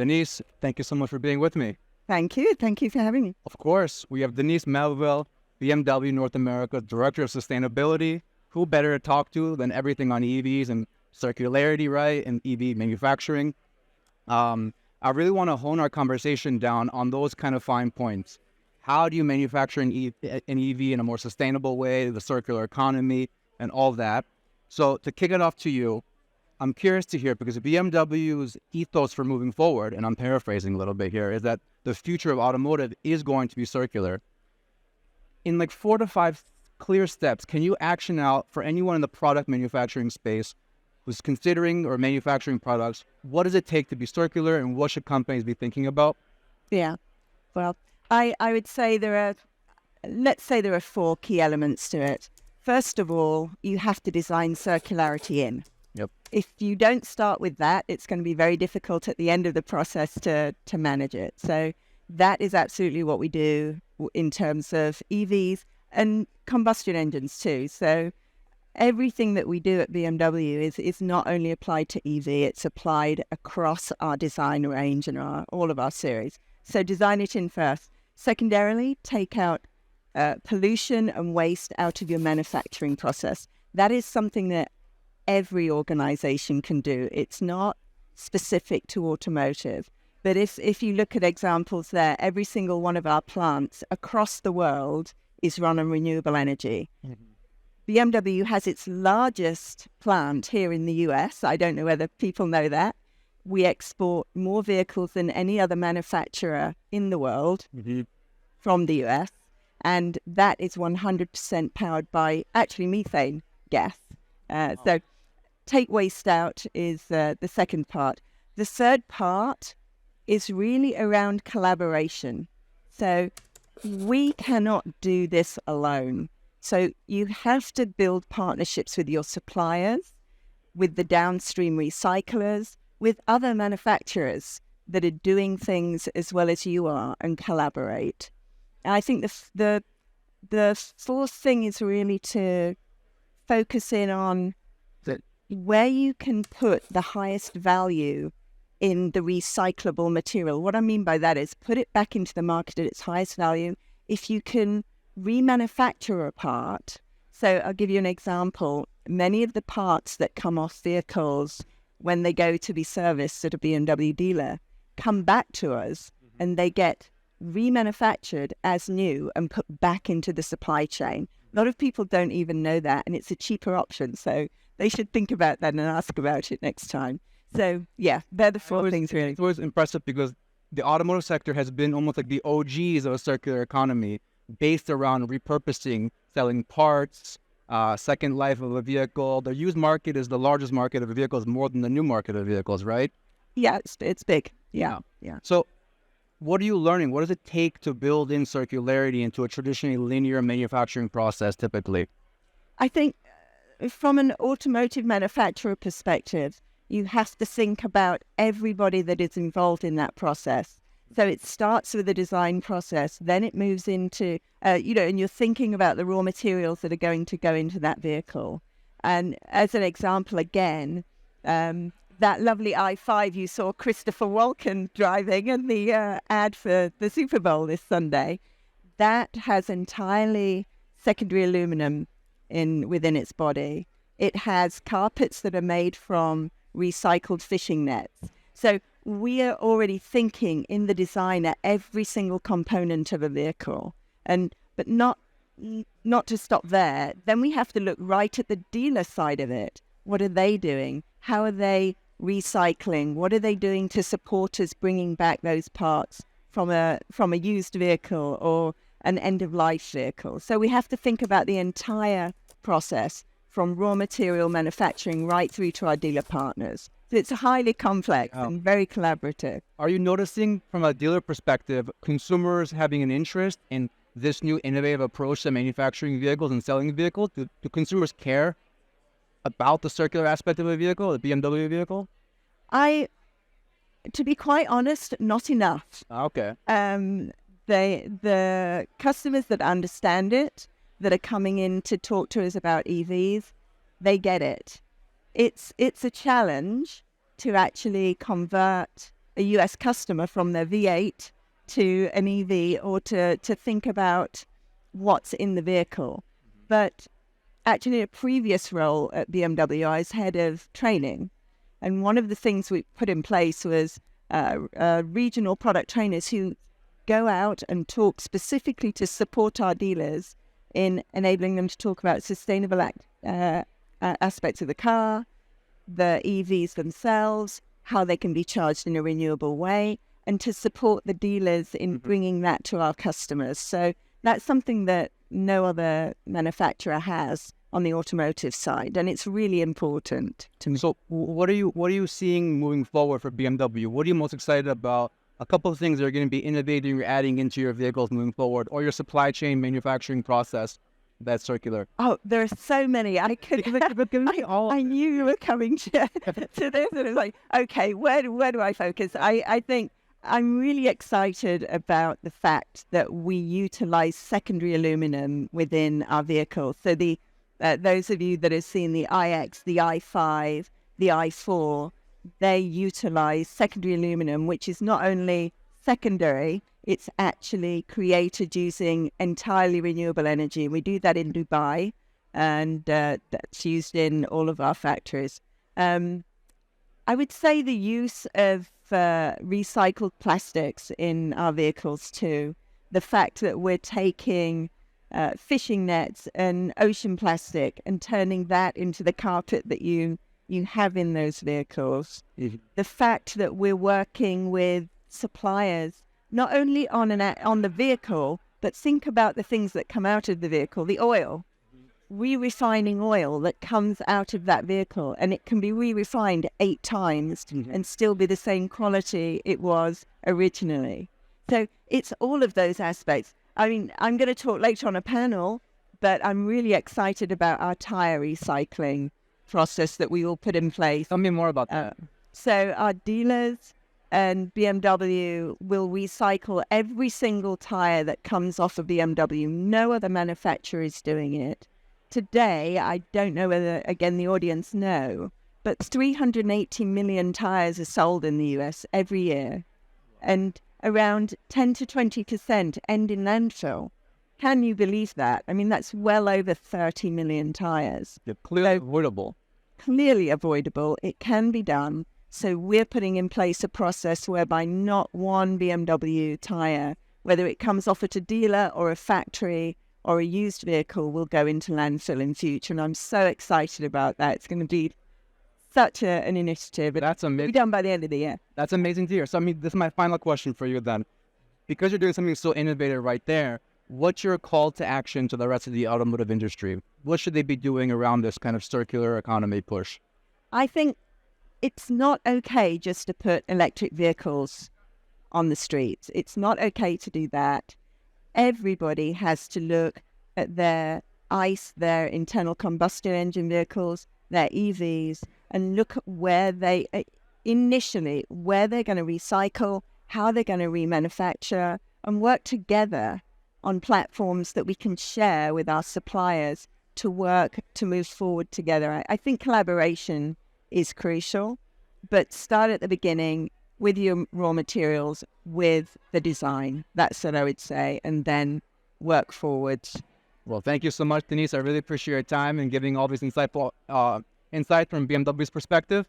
Denise, thank you so much for being with me. Thank you. Thank you for having me. Of course, we have Denise Melville, BMW North America Director of Sustainability. Who better to talk to than everything on EVs and circularity, right, and EV manufacturing. I really want to hone our conversation down on those kind of fine points. How do you manufacture an EV in a more sustainable way, the circular economy, and all that? So to kick it off to you, I'm curious to hear, because BMW's ethos for moving forward, and I'm paraphrasing a little bit here, is that the future of automotive is going to be circular. In like 4 to 5 clear steps, can you action out for anyone in the product manufacturing space who's considering or manufacturing products, what does it take to be circular and what should companies be thinking about? Yeah. Well, I would say let's say there are 4 key elements to it. First of all, you have to design circularity in. Yep. If you don't start with that, it's going to be very difficult at the end of the process to manage it. So that is absolutely what we do in terms of EVs and combustion engines too. So everything that we do at BMW is not only applied to EV, it's applied across our design range and all of our series. So design it in first. Secondarily, take out pollution and waste out of your manufacturing process. That is something that every organization can do. It's not specific to automotive. But if you look at examples there, every single one of our plants across the world is run on renewable energy. Mm-hmm. BMW has its largest plant here in the US. I don't know whether people know that. We export more vehicles than any other manufacturer in the world from the US. And that is 100% powered by actually methane gas. So take waste out is the second part. The third part is really around collaboration. So we cannot do this alone. So you have to build partnerships with your suppliers, with the downstream recyclers, with other manufacturers that are doing things as well as you are, and collaborate. And I think the fourth thing is really to focus in on where you can put the highest value in the recyclable material. What I mean by that is put it back into the market at its highest value. If you can remanufacture a part, so I'll give you an example. Many of the parts that come off vehicles when they go to be serviced at a BMW dealer come back to us and they get remanufactured as new and put back into the supply chain. A lot of people don't even know that, and it's a cheaper option. So they should think about that and ask about it next time. So yeah, they're the 4 things really. It's always impressive because the automotive sector has been almost like the OGs of a circular economy, based around repurposing, selling parts, second life of a vehicle. The used market is the largest market of vehicles, more than the new market of vehicles, right? Yeah, it's big. Yeah. So what are you learning? What does it take to build in circularity into a traditionally linear manufacturing process typically? I think from an automotive manufacturer perspective, you have to think about everybody that is involved in that process. So it starts with the design process, then it moves into, and you're thinking about the raw materials that are going to go into that vehicle. And as an example, again, that lovely i5 you saw Christopher Walken driving in the ad for the Super Bowl this Sunday, that has entirely secondary aluminum within its body. It has carpets that are made from recycled fishing nets. So we are already thinking in the design at every single component of a vehicle, but not to stop there. Then we have to look right at the dealer side of it. What are they doing? How are they recycling? What are they doing to support us bringing back those parts from a used vehicle or an end-of-life vehicle? So we have to think about the entire process from raw material manufacturing right through to our dealer partners. So it's highly complex and very collaborative. Are you noticing from a dealer perspective, consumers having an interest in this new innovative approach to manufacturing vehicles and selling vehicles? Do consumers care about the circular aspect of a vehicle, the BMW vehicle? To be quite honest, not enough. Okay. The customers that understand it, that are coming in to talk to us about EVs, they get it. It's a challenge to actually convert a US customer from their V8 to an EV, or to think about what's in the vehicle. But actually, in a previous role at BMW, I was head of training. And one of the things we put in place was regional product trainers who go out and talk specifically to support our dealers in enabling them to talk about sustainable aspects of the car, the EVs themselves, how they can be charged in a renewable way, and to support the dealers in bringing that to our customers. So that's something that no other manufacturer has on the automotive side, and it's really important to me. So what are you seeing moving forward for BMW? What are you most excited about? A couple of things that are going to be innovating or adding into your vehicles moving forward, or your supply chain manufacturing process that's circular? Oh, there are so many. I knew you were coming to this, and it was like, okay, where do I focus? I think I'm really excited about the fact that we utilize secondary aluminum within our vehicles. So those of you that have seen the iX, the i5, the i4, they utilize secondary aluminum, which is not only secondary, it's actually created using entirely renewable energy. We do that in Dubai, and that's used in all of our factories. I would say the use of recycled plastics in our vehicles too. The fact that we're taking fishing nets and ocean plastic and turning that into the carpet that you have in those vehicles. The fact that we're working with suppliers not only on the vehicle, but think about the things that come out of the vehicle, the oil, re-refining oil that comes out of that vehicle, and it can be re-refined 8 times and still be the same quality it was originally. So it's all of those aspects. I mean, I'm going to talk later on a panel, but I'm really excited about our tire recycling process that we will put in place. Tell me more about that. So our dealers and BMW will recycle every single tire that comes off of BMW. No other manufacturer is doing it. Today, I don't know whether, again, the audience know, but 380 million tires are sold in the US every year, and around 10 to 20% end in landfill. Can you believe that? I mean, that's well over 30 million tires. They're clearly avoidable. Clearly avoidable. It can be done. So we're putting in place a process whereby not one BMW tire, whether it comes off at a dealer or a factory or a used vehicle, will go into landfill in future. And I'm so excited about that. It's going to be such an initiative. That's amazing. It'll be done by the end of the year. That's amazing to hear. So, I mean, this is my final question for you then. Because you're doing something so innovative right there, what's your call to action to the rest of the automotive industry? What should they be doing around this kind of circular economy push? I think it's not okay just to put electric vehicles on the streets. It's not okay to do that. Everybody has to look at their ICE, their internal combustion engine vehicles, their EVs, and look at where they initially, where they're going to recycle, how they're going to remanufacture, and work together on platforms that we can share with our suppliers to work to move forward together. I think collaboration is crucial, but start at the beginning with your raw materials, with the design. That's what I would say, and then work forwards. Well, thank you so much, Denise. I really appreciate your time and giving all this insightful insight from BMW's perspective.